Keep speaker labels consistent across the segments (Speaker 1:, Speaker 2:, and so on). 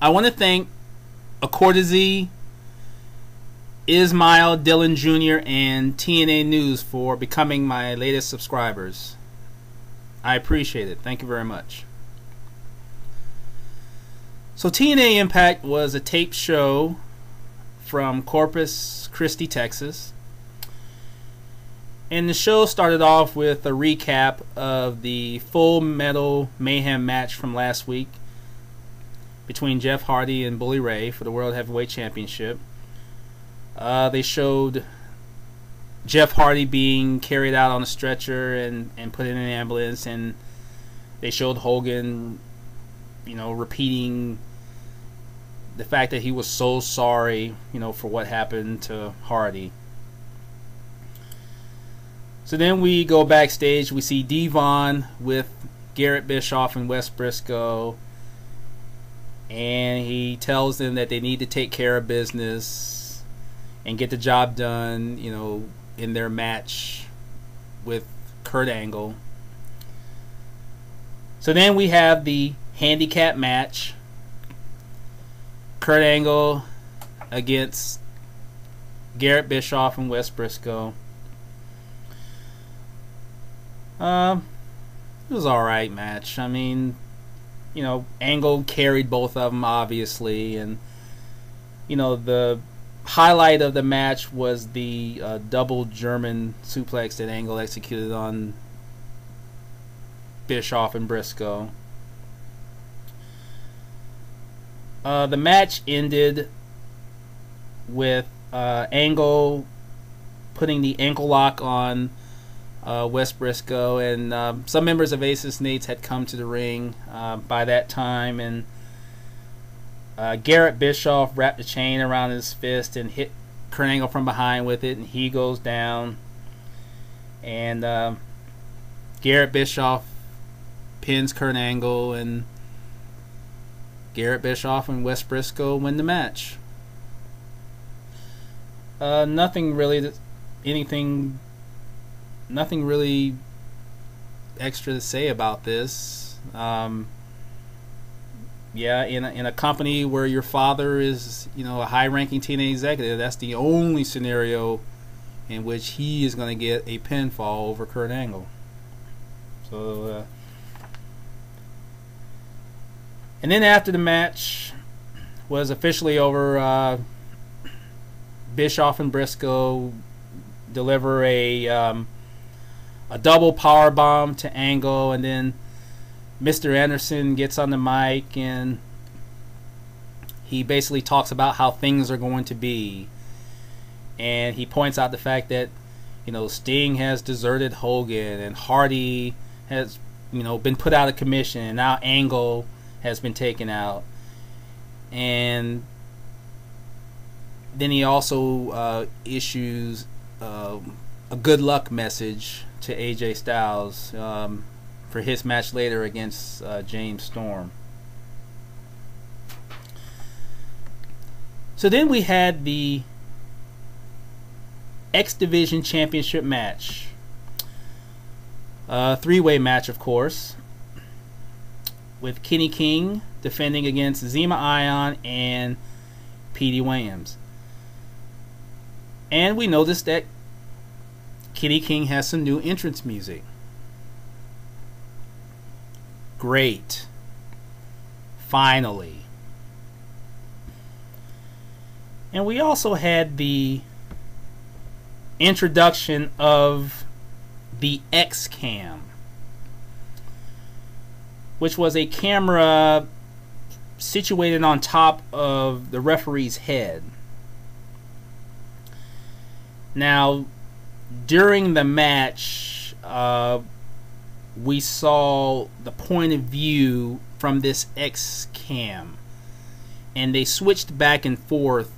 Speaker 1: I want to thank Acordazy, Ismail, Dylan Jr., and TNA News for becoming my latest subscribers. I appreciate it. Thank you very much. So TNA Impact was a taped show from Corpus Christi, Texas. And the show started off with a recap of the Full Metal Mayhem match from last week between Jeff Hardy and Bully Ray for the World Heavyweight Championship. They showed Jeff Hardy being carried out on a stretcher and put in an ambulance, and they showed Hogan, repeating the fact that he was so sorry, for what happened to Hardy. So then we go backstage. We see Devon with Garrett Bischoff and Wes Briscoe, and he tells them that they need to take care of business and get the job done, in their match with Kurt Angle. So then we have the handicap match. Kurt Angle against Garrett Bischoff and Wes Briscoe. It was an alright match. I mean, Angle carried both of them, obviously, and the highlight of the match was the double German suplex that Angle executed on Bischoff and Briscoe. The match ended with Angle putting the ankle lock on Wes Briscoe, and some members of Aces Nates had come to the ring by that time, and Garrett Bischoff wrapped the chain around his fist and hit Kurt Angle from behind with it, and he goes down, and Garrett Bischoff pins Kurt Angle, and Garrett Bischoff and Wes Briscoe win the match. Nothing really extra to say about this. Yeah, in a company where your father is, a high-ranking TNA executive, that's the only scenario in which he is going to get a pinfall over Kurt Angle. So, and then after the match was officially over, Bischoff and Briscoe deliver a double power bomb to Angle, and then Mr. Anderson gets on the mic and he basically talks about how things are going to be, and he points out the fact that Sting has deserted Hogan, and Hardy has been put out of commission, and now Angle has been taken out. And then he also issues a good luck message to AJ Styles for his match later against James Storm. So then we had the X Division Championship match. Three-way match, of course, with Kenny King defending against Zema Ion and Petey Williams. And we noticed that Kenny King has some new entrance music. Great. Finally. And we also had the introduction of the X-Cam, which was a camera situated on top of the referee's head. Now, during the match, we saw the point of view from this X-Cam, and they switched back and forth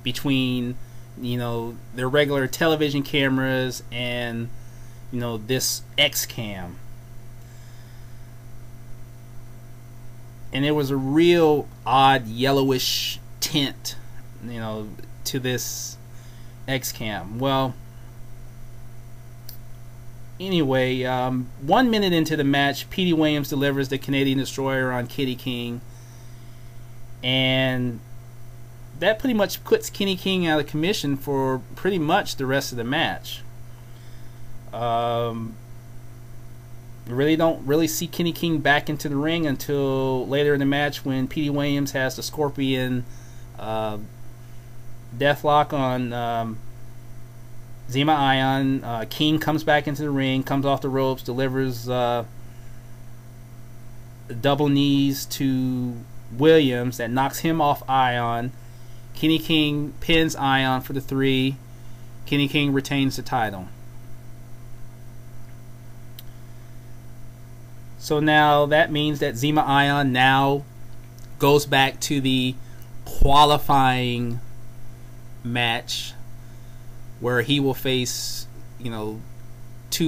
Speaker 1: between their regular television cameras and this X-Cam. And there was a real odd yellowish tint to this X-Cam. Well, anyway, 1 minute into the match, Petey Williams delivers the Canadian Destroyer on Kenny King, and that pretty much puts Kenny King out of commission for pretty much the rest of the match. We really don't really see Kenny King back into the ring until later in the match when Petey Williams has the Scorpion Deathlock on Zema Ion. King comes back into the ring, comes off the ropes, delivers double knees to Williams that knocks him off Ion. Kenny King pins Ion for the 3. Kenny King retains the title. So now that means that Zema Ion now goes back to the qualifying match where he will face, 2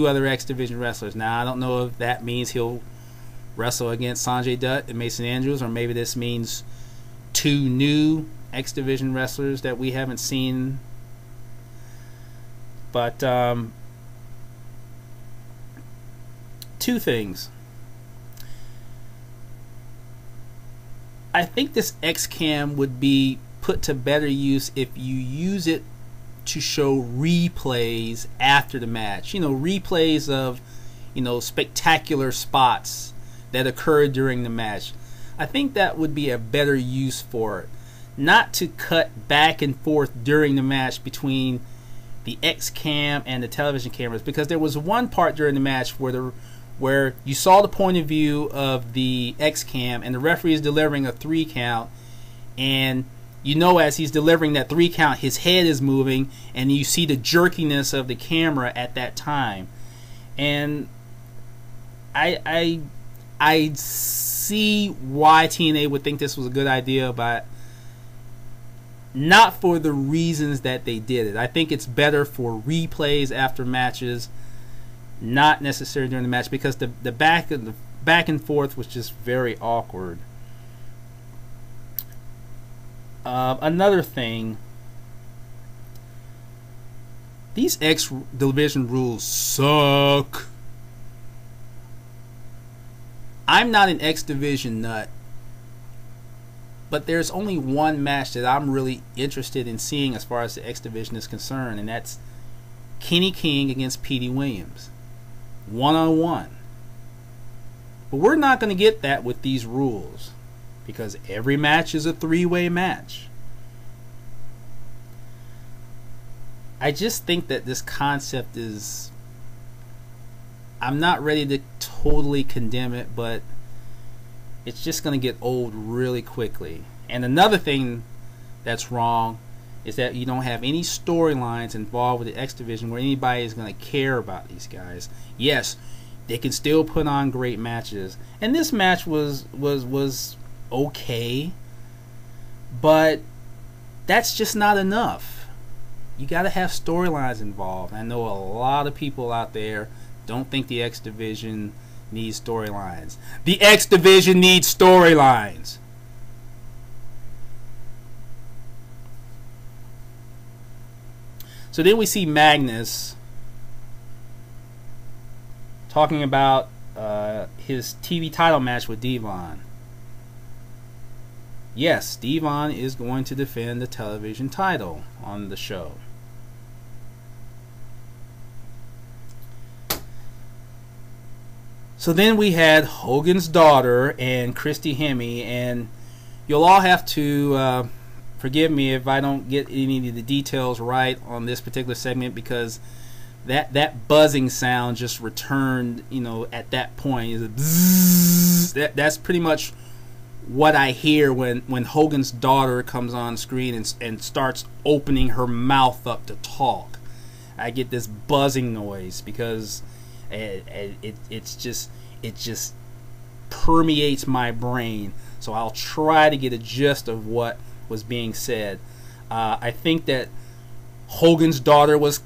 Speaker 1: other X Division wrestlers. Now I don't know if that means he'll wrestle against Sanjay Dutt and Mason Andrews, or maybe this means 2 new X Division wrestlers that we haven't seen. But 2 things. I think this X-Cam would be put to better use if you use it to show replays after the match. Replays of, spectacular spots that occurred during the match. I think that would be a better use for it. Not to cut back and forth during the match between the X-Cam and the television cameras, because there was one part during the match where you saw the point of view of the X-Cam and the referee is delivering a 3 count, and as he's delivering that 3 count, his head is moving, and you see the jerkiness of the camera at that time. And I see why TNA would think this was a good idea, but not for the reasons that they did it. I think it's better for replays after matches, not necessarily during the match, because the back and forth was just very awkward. Another thing, these X Division rules suck. I'm not an X Division nut, but there's only one match that I'm really interested in seeing as far as the X Division is concerned, and that's Kenny King against Petey Williams, 1-on-1. But we're not going to get that with these rules, because every match is a 3-way match. I just think that this concept is, I'm not ready to totally condemn it, but it's just going to get old really quickly. And another thing that's wrong is that you don't have any storylines involved with the X Division where anybody is going to care about these guys. Yes, they can still put on great matches, and this match was okay, but that's just not enough. You got to have storylines involved. I know a lot of people out there don't think the X Division needs storylines. The X Division needs storylines. So then we see Magnus talking about his TV title match with Devon. Yes, Devon is going to defend the television title on the show. So then we had Hogan's daughter and Christy Hemme, and you'll all have to forgive me if I don't get any of the details right on this particular segment, because that buzzing sound just returned, at that point. That's pretty much what I hear when Hogan's daughter comes on screen and starts opening her mouth up to talk. I get this buzzing noise because it just permeates my brain. So I'll try to get a gist of what was being said. I think that Hogan's daughter was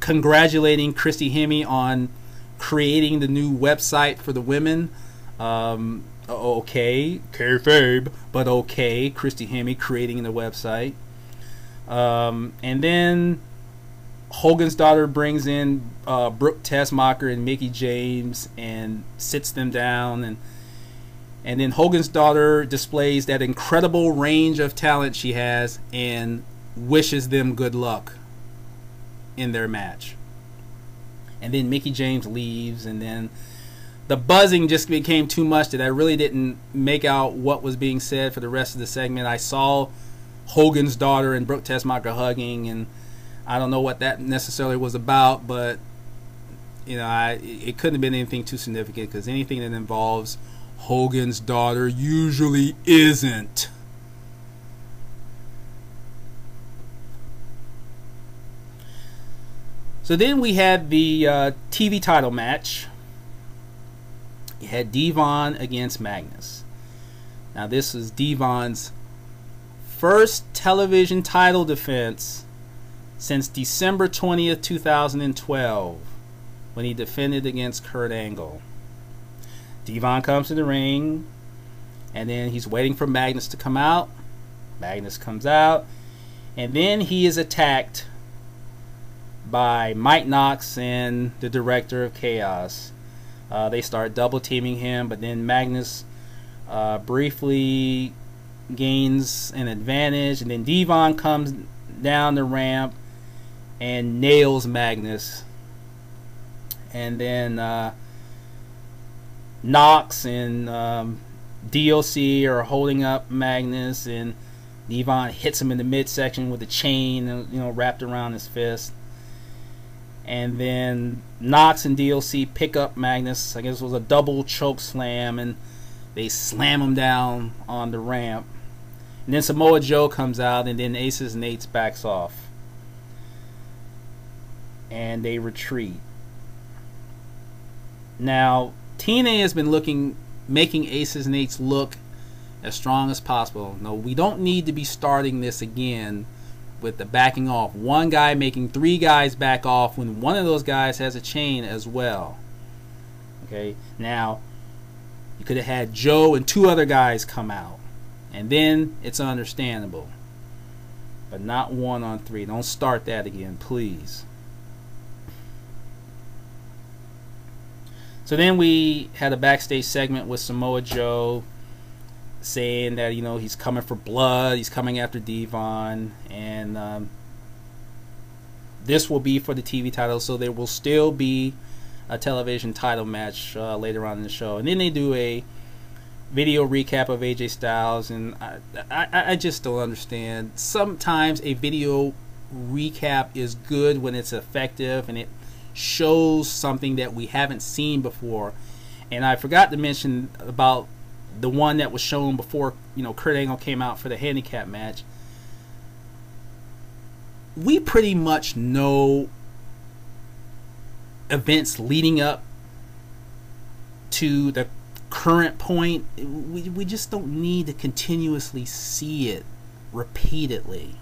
Speaker 1: congratulating Christy Hemme on creating the new website for the women. Okay, kayfabe, but okay, Christy Hemme creating the website. And then Hogan's daughter brings in Brooke Tessmacher and Mickie James and sits them down, and And then Hogan's daughter displays that incredible range of talent she has and wishes them good luck in their match. And then Mickie James leaves, and then the buzzing just became too much that I really didn't make out what was being said for the rest of the segment. I saw Hogan's daughter and Brooke Tessmacher hugging, and I don't know what that necessarily was about, but you know, it couldn't have been anything too significant, because anything that involves Hogan's daughter usually isn't. So then we had the TV title match. You had Devon against Magnus. Now this was Devon's first television title defense since December 20th, 2012, when he defended against Kurt Angle. Devon comes to the ring, and then he's waiting for Magnus to come out. Magnus comes out, and then he is attacked by Mike Knox and the Director of Chaos. They start double teaming him, but then Magnus briefly gains an advantage, and then Devon comes down the ramp and nails Magnus. And then Knox and DLC are holding up Magnus, and Devon hits him in the midsection with a chain, you know, wrapped around his fist. And then Knox and DLC pick up Magnus. I guess it was a double choke slam, and they slam him down on the ramp. And then Samoa Joe comes out, and then Aces and Eights backs off, and they retreat. Now TNA has been making Aces and Eights look as strong as possible. No, we don't need to be starting this again with the backing off. One guy making three guys back off when one of those guys has a chain as well. Okay, now you could have had Joe and two other guys come out, and then it's understandable. But not 1 on 3. Don't start that again, please. So then we had a backstage segment with Samoa Joe saying that, you know, he's coming for blood, he's coming after Devon, and this will be for the TV title, so there will still be a television title match later on in the show. And then they do a video recap of AJ Styles, and I just don't understand. Sometimes a video recap is good when it's effective and it shows something that we haven't seen before. And I forgot to mention about the one that was shown before, you know, Kurt Angle came out for the handicap match. We pretty much know events leading up to the current point. We just don't need to continuously see it repeatedly.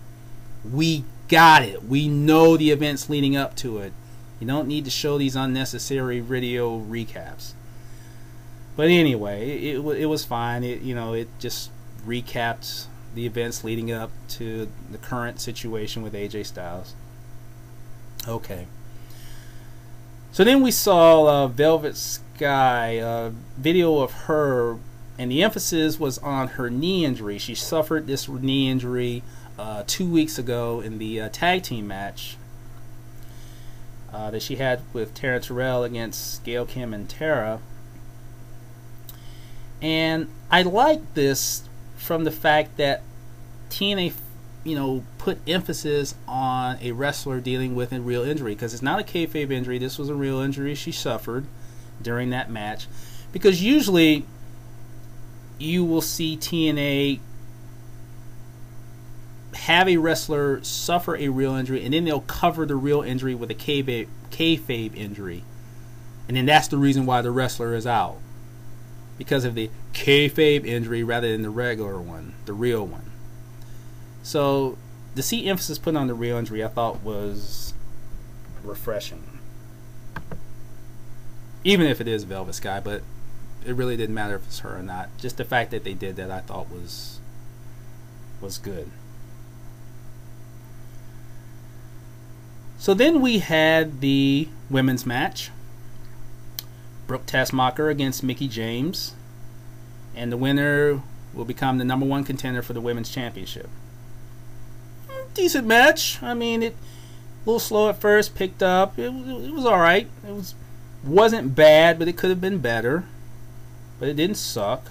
Speaker 1: We got it. We know the events leading up to it. You don't need to show these unnecessary video recaps. But anyway, it was fine. It just recapped the events leading up to the current situation with AJ Styles. Okay. So then we saw Velvet Sky, a video of her, and the emphasis was on her knee injury. She suffered this knee injury 2 weeks ago in the tag team match that she had with Tara Terrell against Gail Kim and Tara. And I like this from the fact that TNA, put emphasis on a wrestler dealing with a real injury, because it's not a kayfabe injury. This was a real injury she suffered during that match. Because usually you will see TNA have a wrestler suffer a real injury, and then they'll cover the real injury with a kayfabe injury, and then that's the reason why the wrestler is out, because of the kayfabe injury rather than the regular one, the real one. So to see emphasis put on the real injury, I thought was refreshing, even if it is Velvet Sky. But it really didn't matter if it's her or not. Just the fact that they did that, I thought was good. So then we had the women's match. Brooke Tessmacher against Mickie James. and the winner will become the #1 contender for the women's championship. Decent match. I mean, it a little slow at first, picked up. It was all right. Wasn't bad, but it could have been better. But it didn't suck.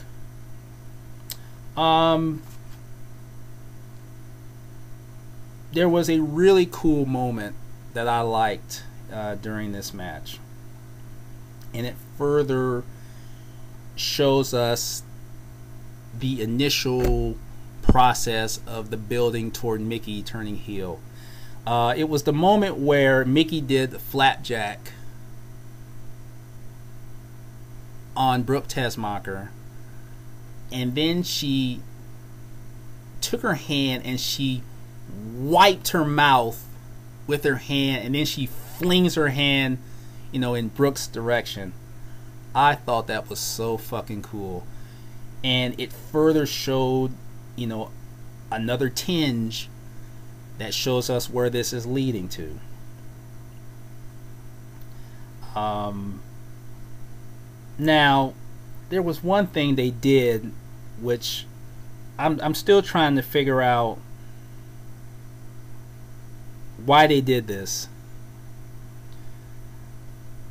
Speaker 1: There was a really cool moment that I liked during this match, and it further shows us the initial process of the building toward Mickey turning heel. It was the moment where Mickey did the flapjack on Brooke Tessmacher, and then she took her hand and she wiped her mouth with her hand, and then she flings her hand, you know, in Brooke's direction. I thought that was so fucking cool, and it further showed, you know, another tinge that shows us where this is leading to. Now, there was one thing they did which I'm still trying to figure out why they did this.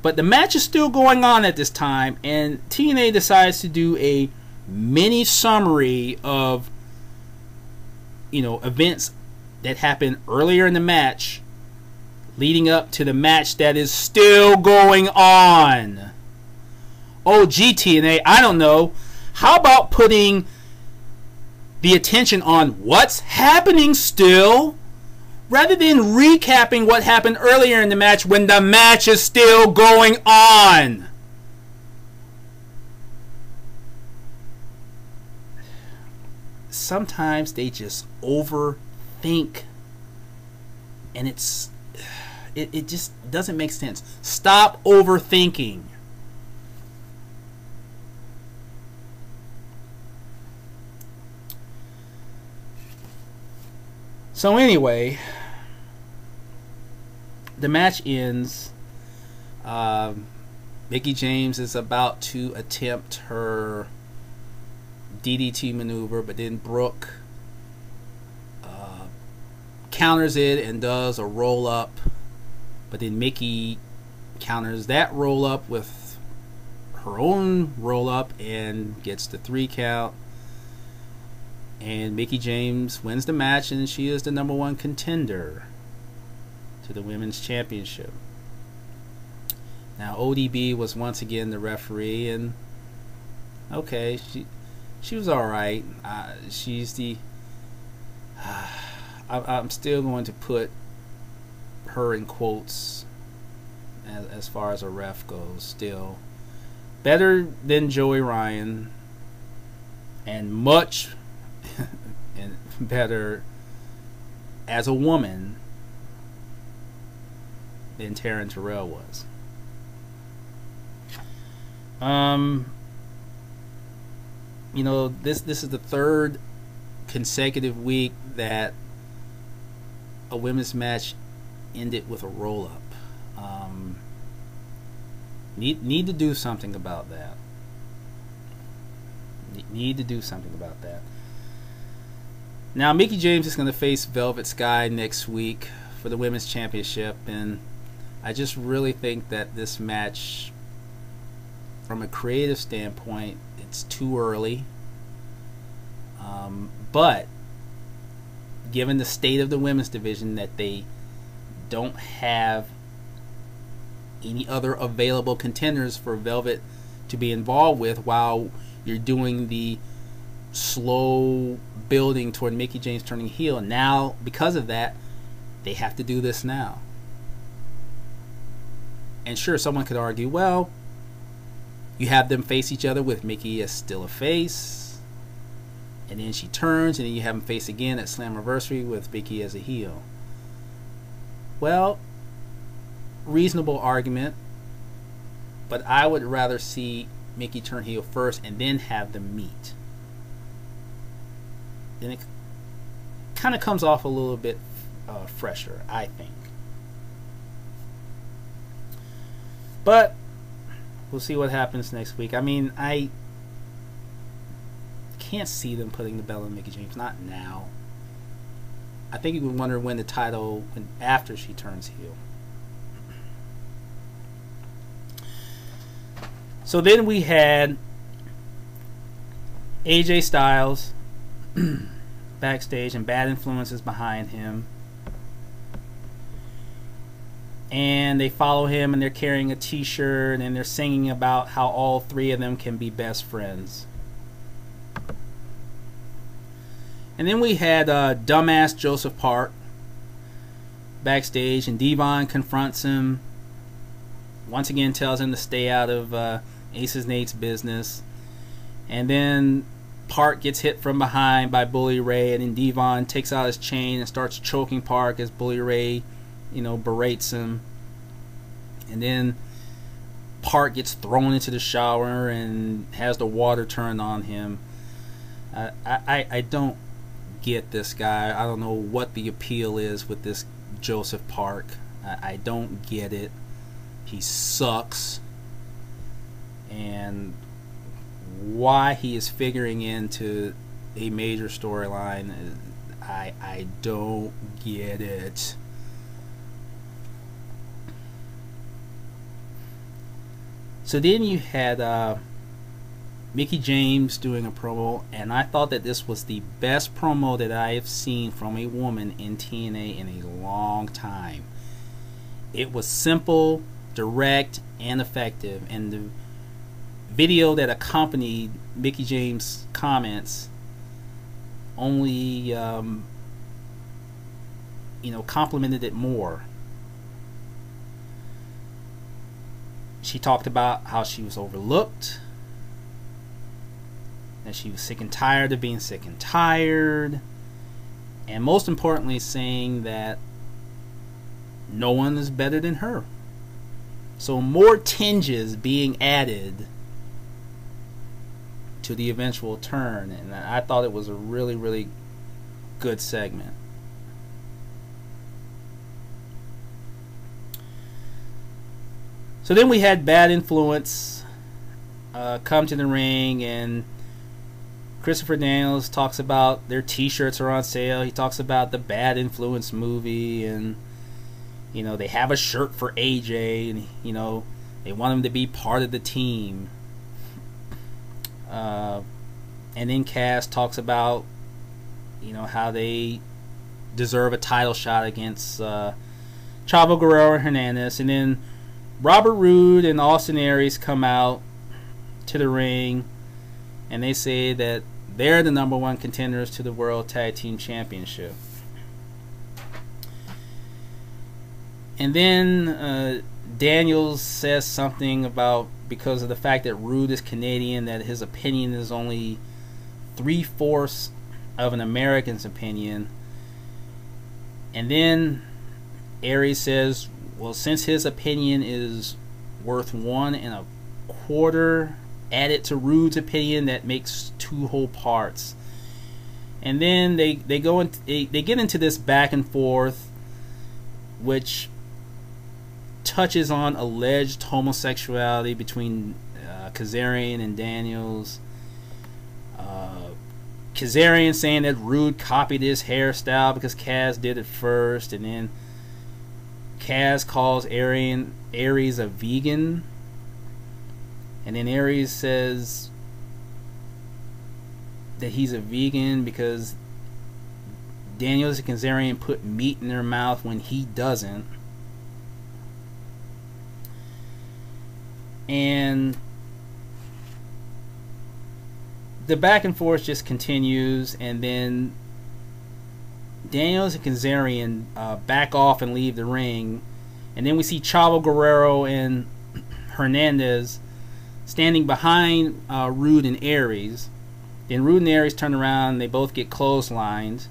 Speaker 1: But the match is still going on at this time, and TNA decides to do a mini summary of, you know, events that happened earlier in the match leading up to the match that is still going on. Oh, gee, TNA, I don't know. How about putting the attention on what's happening still, rather than recapping what happened earlier in the match when the match is still going on? Sometimes they just overthink, and it just doesn't make sense. Stop overthinking. So anyway, the match ends. Mickie James is about to attempt her DDT maneuver, but then Brooke counters it and does a roll up, but then Mickie counters that roll up with her own roll up and gets the 3 count. And Mickie James wins the match, and she is the #1 contender to the women's championship. Now ODB was once again the referee, and okay, she was all right. She's the I'm still going to put her in quotes as far as a ref goes. Still better than Joey Ryan, and much and better as a woman than Taryn Terrell was. You know, this is the 3rd consecutive week that a women's match ended with a roll up. Need to do something about that. Need to do something about that. Now, Mickie James is going to face Velvet Sky next week for the women's championship, and I just really think that this match, from a creative standpoint, it's too early. But given the state of the women's division, that they don't have any other available contenders for Velvet to be involved with while you're doing the slow building toward Mickie James turning heel, now because of that they have to do this now. And sure, someone could argue, well, you have them face each other with Mickie as still a face, and then she turns, and then you have them face again at Slammiversary with Mickie as a heel. Well, reasonable argument, but I would rather see Mickie turn heel first and then have them meet. Then it kind of comes off a little bit fresher, I think. But we'll see what happens next week. I mean, can't see them putting the belt on Mickie James. Not now. I think you would want her to win the title after she turns heel. So then we had AJ Styles backstage and bad influences behind him. And they follow him and they're carrying a t-shirt and they're singing about how all three of them can be best friends. And then we had dumbass Joseph Park backstage, and Devon confronts him. Once again tells him to stay out of Aces Nate's business. And then Park gets hit from behind by Bully Ray, and then Devon takes out his chain and starts choking Park as Bully Ray, berates him. And then Park gets thrown into the shower and has the water turned on him. I don't get this guy. I don't know what the appeal is with this Joseph Park. I don't get it. He sucks. And why he is figuring into a major storyline, I don't get it. So then you had Mickie James doing a promo, and I thought that this was the best promo that I have seen from a woman in TNA in a long time. It was simple, direct, and effective, and the video that accompanied Mickie James' comments only complimented it more. She talked about how she was overlooked, that she was sick and tired of being sick and tired, and most importantly saying that no one is better than her. So more tinges being added to the eventual turn, and I thought it was a really, really good segment. So then we had Bad Influence come to the ring, and Christopher Daniels talks about their t-shirts are on sale. He talks about the Bad Influence movie, and they have a shirt for AJ, and they want him to be part of the team. And then Cass talks about how they deserve a title shot against Chavo Guerrero and Hernandez, and then Robert Roode and Austin Aries come out to the ring, and they say that they're the #1 contenders to the World Tag Team Championship. And then Daniels says something about, because of the fact that Roode is Canadian, that his opinion is only 3/4 of an American's opinion. And then Aries says, well, since his opinion is worth 1 1/4, add it to Roode's opinion, that makes 2 whole parts. And then they get into this back and forth, which touches on alleged homosexuality between Kazarian and Daniels. Kazarian saying that Roode copied his hairstyle because Kaz did it first, and then Kaz calls Aries a vegan, and then Aries says that he's a vegan because Daniels and Kazarian put meat in their mouth when he doesn't. And the back and forth just continues, and then Daniels and Kazarian back off and leave the ring, and then we see Chavo Guerrero and Hernandez standing behind Roode and Aries. Then Roode and Aries turn around, and they both get clotheslined,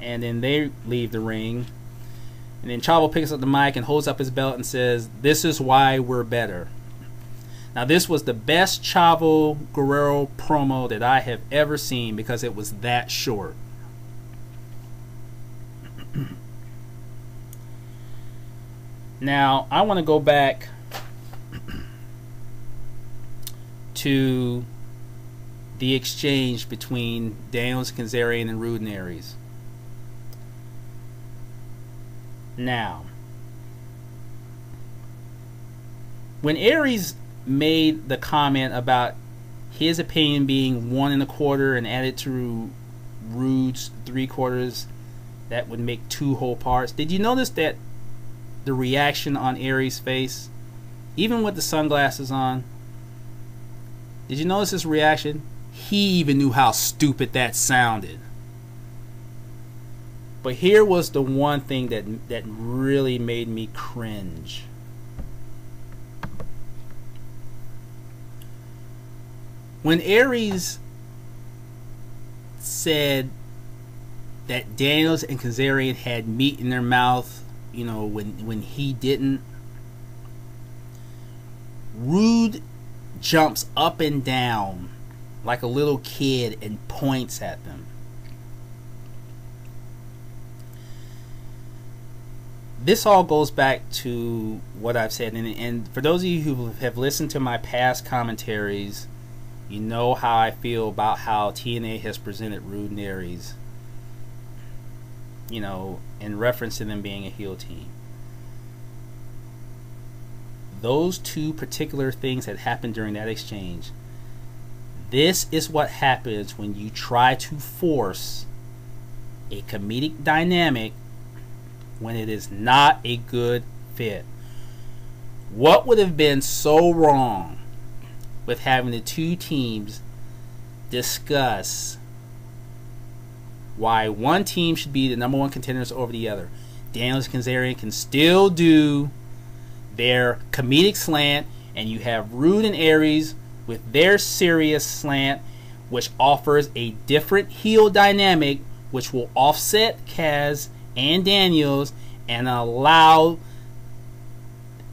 Speaker 1: and then they leave the ring. And then Chavo picks up the mic and holds up his belt and says, "This is why we're better." Now, this was the best Chavo Guerrero promo that I have ever seen, because it was that short. Now, I want to go back to the exchange between Daniels, Kazarian, and Rude and Aries. Now, when Aries made the comment about his opinion being 1 1/4 and added to Rude's 3/4, that would make 2 whole parts. Did you notice that the reaction on Aries' face, even with the sunglasses on? Did you notice his reaction? He even knew how stupid that sounded. But here was the one thing that really made me cringe. When Aries said that Daniels and Kazarian had meat in their mouth, you know, when he didn't, Rude jumps up and down like a little kid and points at them. This all goes back to what I've said, and for those of you who have listened to my past commentaries, you know how I feel about how TNA has presented Rude and Aries, you know, in reference to them being a heel team. Those 2 particular things that happened during that exchange, this is what happens when you try to force a comedic dynamic when it is not a good fit. What would have been so wrong with having the 2 teams discuss why one team should be the #1 contenders over the other? Daniels and Kazarian can still do their comedic slant, and you have Rude and Aries with their serious slant, which offers a different heel dynamic, which will offset Kaz and Daniels and allow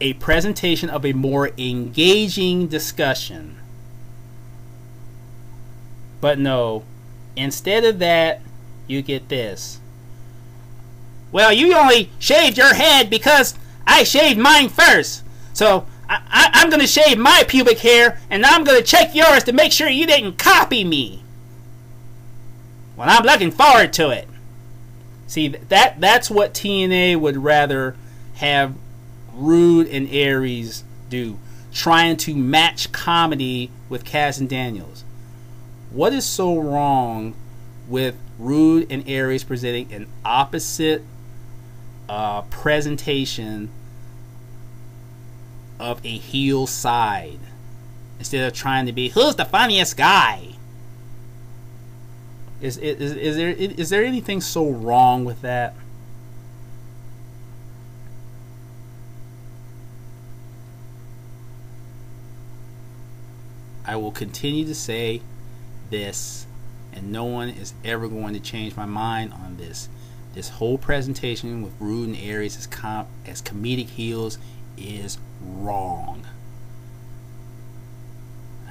Speaker 1: a presentation of a more engaging discussion. But no, instead of that, you get this. Well, you only shaved your head because I shaved mine first. So I'm going to shave my pubic hair, and I'm going to check yours to make sure you didn't copy me. Well, I'm looking forward to it. See, that's what TNA would rather have Rude and Aries do, trying to match comedy with Kaz and Daniels. What is so wrong with Rude and Aries presenting an opposite presentation of a heel side instead of trying to be who's the funniest guy? Is there anything so wrong with that? I will continue to say this, and no one is ever going to change my mind on this. This whole presentation with Rude and Aries as comedic heels is wrong.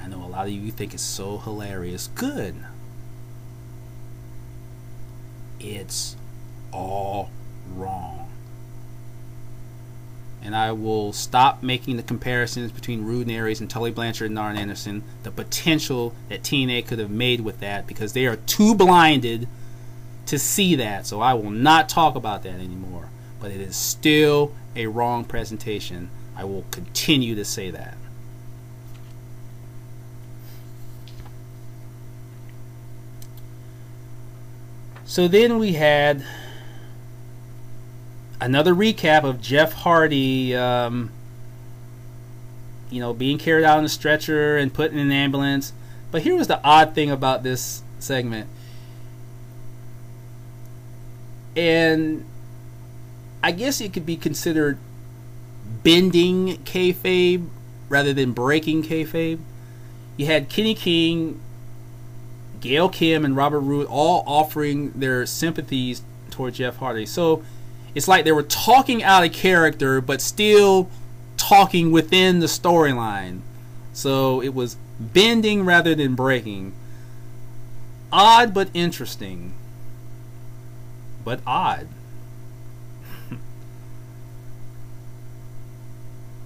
Speaker 1: I know a lot of you think it's so hilarious. Good. It's all wrong. And I will stop making the comparisons between Rude and Aries and Tully Blanchard and Arn Anderson, the potential that TNA could have made with that, because they are too blinded to see that. So I will not talk about that anymore. But it is still a wrong presentation. I will continue to say that. So then we had another recap of Jeff Hardy, being carried out on a stretcher and put in an ambulance. But here was the odd thing about this segment. And I guess it could be considered bending kayfabe rather than breaking kayfabe. You had Kenny King, Gail Kim, and Robert Roode all offering their sympathies toward Jeff Hardy. So it's like they were talking out of character, but still talking within the storyline. So it was bending rather than breaking. Odd but interesting. But odd.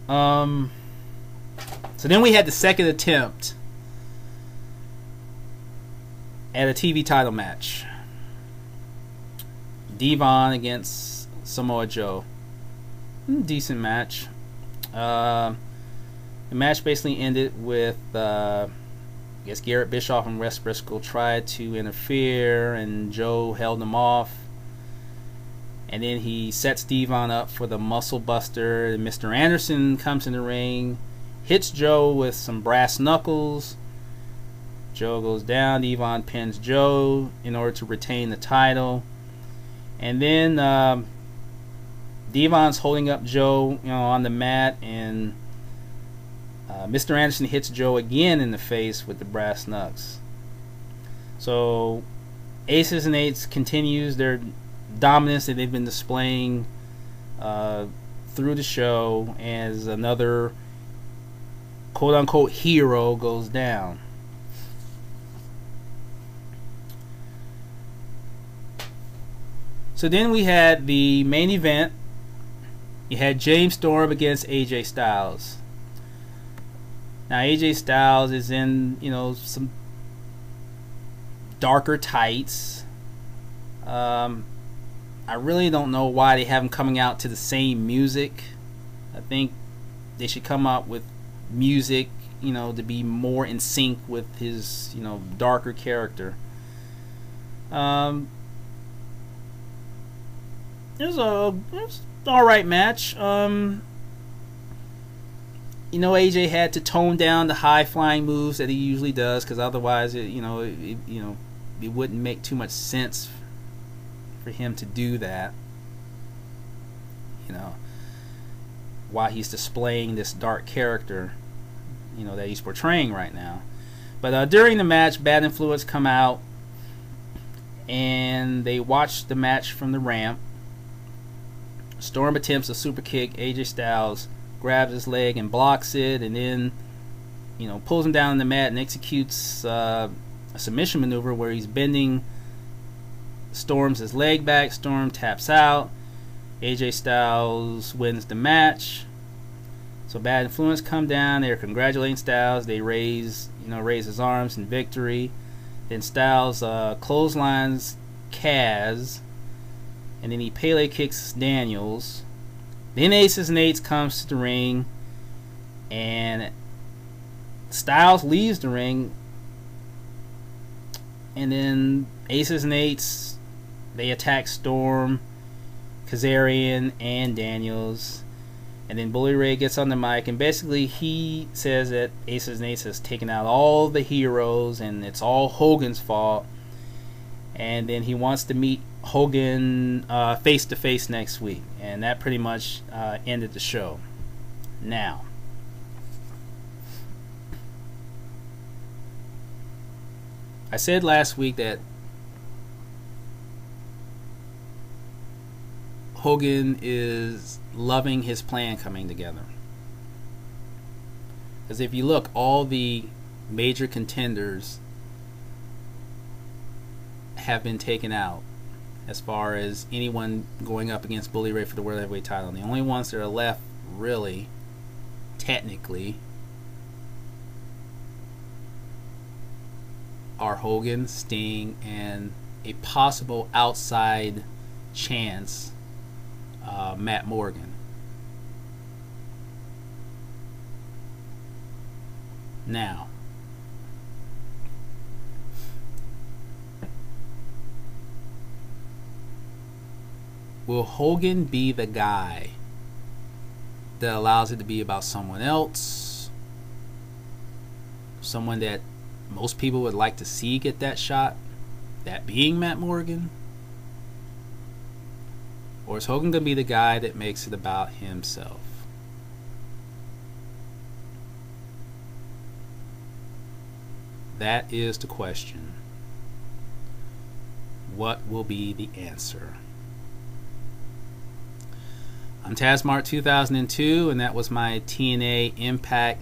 Speaker 1: So then we had the second attempt. at a TV title match. Devon against Samoa Joe. Decent match. The match basically ended with I guess Garrett Bischoff and Wes Briscoe tried to interfere, and Joe held them off. And then he sets Devon up for the Muscle Buster. And Mr. Anderson comes in the ring, hits Joe with some brass knuckles. Joe goes down. Devon pins Joe in order to retain the title. And then Devon's holding up Joe, on the mat, and Mr. Anderson hits Joe again in the face with the brass knucks. So Aces and Eights continues their dominance that they've been displaying through the show as another quote-unquote hero goes down. So then we had the main event. You had James Storm against AJ Styles. Now AJ Styles is in, some darker tights. I really don't know why they have him coming out to the same music. I think they should come up with music, to be more in sync with his, darker character. It was an alright match. AJ had to tone down the high flying moves that he usually does, because otherwise, it wouldn't make too much sense for him to do that. While he's displaying this dark character, that he's portraying right now. But during the match, Bad Influence come out and they watch the match from the ramp. Storm attempts a super kick. AJ Styles grabs his leg and blocks it, and then pulls him down on the mat and executes a submission maneuver where he's bending Storm's leg back. Storm taps out. AJ Styles wins the match. So Bad Influence come down. They're congratulating Styles. They raise his arms in victory. Then Styles clotheslines Kaz, and then he Pele kicks Daniels. Then Aces and Eights comes to the ring, and Styles leaves the ring, and then Aces and Eights, they attack Storm, Kazarian, and Daniels. And then Bully Ray gets on the mic, and basically he says that Aces and Eights has taken out all the heroes and it's all Hogan's fault. And then he wants to meet Hogan face to face next week, and that pretty much ended the show. Now, I said last week that Hogan is loving his plan coming together, because if you look, all the major contenders have been taken out as far as anyone going up against Bully Ray for the World Heavyweight title. And the only ones that are left, really, technically, are Hogan, Sting, and a possible outside chance, Matt Morgan. Now, will Hogan be the guy that allows it to be about someone else? Someone that most people would like to see get that shot? That being Matt Morgan? Or is Hogan going to be the guy that makes it about himself? That is the question. What will be the answer? I'm Tazmart 2002, and that was my TNA Impact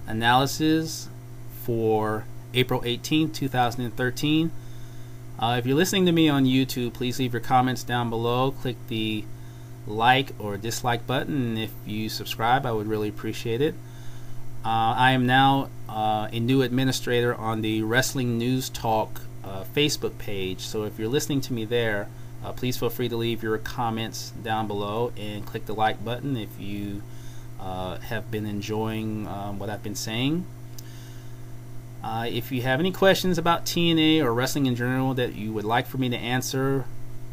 Speaker 1: Analysis for April 18th, 2013. If you're listening to me on YouTube, please leave your comments down below. Click the like or dislike button, and if you subscribe, I would really appreciate it. I am now a new administrator on the Wrestling News Talk Facebook page. So if you're listening to me there, please feel free to leave your comments down below and click the like button if you have been enjoying what I've been saying. If you have any questions about TNA or wrestling in general that you would like for me to answer,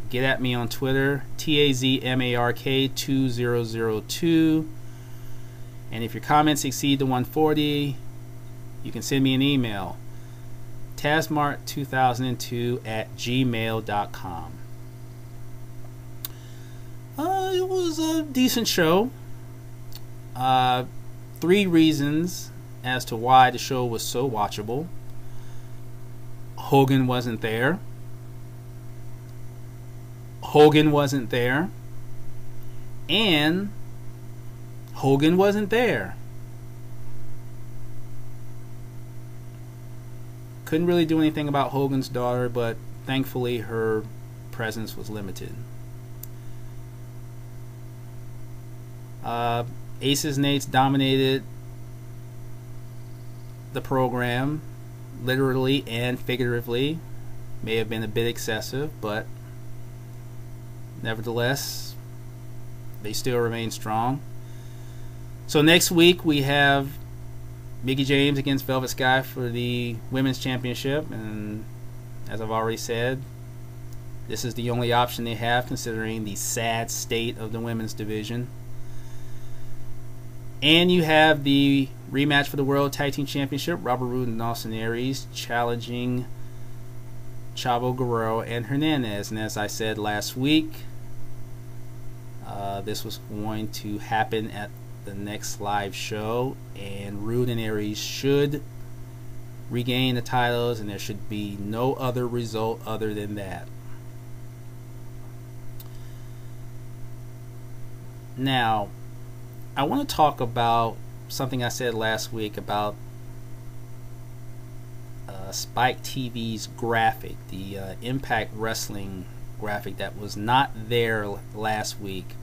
Speaker 1: get at me on Twitter, TAZMARK2002. And if your comments exceed the 140, you can send me an email, tazmark2002@gmail.com. It was a decent show. 3 reasons as to why the show was so watchable. Hogan wasn't there. Hogan wasn't there. And Hogan wasn't there. Couldn't really do anything about Hogan's daughter, but thankfully her presence was limited. Aces Nates dominated the program, literally and figuratively. May have been a bit excessive, but nevertheless, they still remain strong. So next week we have Mickie James against Velvet Sky for the Women's Championship, and as I've already said, this is the only option they have considering the sad state of the women's division. And you have the rematch for the World Tag Team Championship, Robert Roode and Austin Aries challenging Chavo Guerrero and Hernandez. And as I said last week, this was going to happen at the next live show, and Roode and Aries should regain the titles, and there should be no other result other than that. Now, I want to talk about something I said last week about Spike TV's graphic, the Impact Wrestling graphic that was not there last week,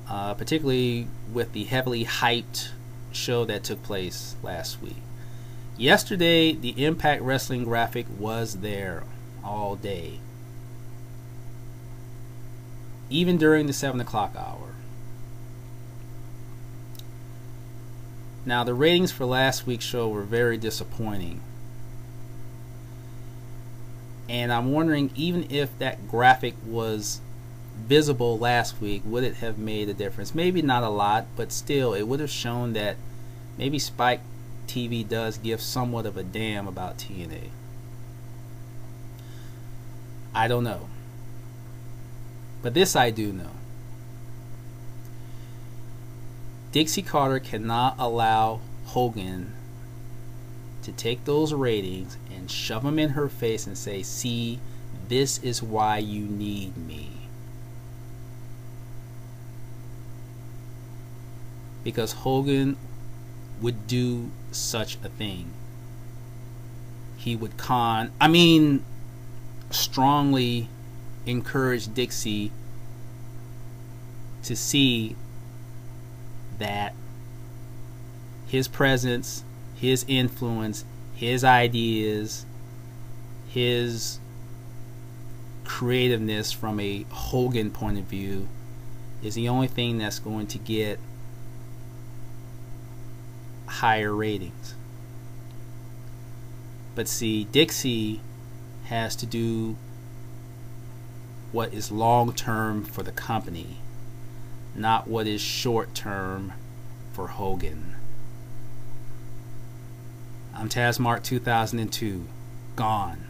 Speaker 1: particularly with the heavily hyped show that took place last week. Yesterday, the Impact Wrestling graphic was there all day, even during the 7 o'clock hour. Now, the ratings for last week's show were very disappointing. And I'm wondering, even if that graphic was visible last week, would it have made a difference? Maybe not a lot, but still, it would have shown that maybe Spike TV does give somewhat of a damn about TNA. I don't know. But this I do know. Dixie Carter cannot allow Hogan to take those ratings and shove them in her face and say, see, this is why you need me. Because Hogan would do such a thing. He would strongly encourage Dixie to see that his presence, his influence, his ideas, his creativeness from a Hogan point of view is the only thing that's going to get higher ratings. But see, Dixie has to do what is long term for the company, not what is short term for Hogan. I'm Tazmark 2002. Gone.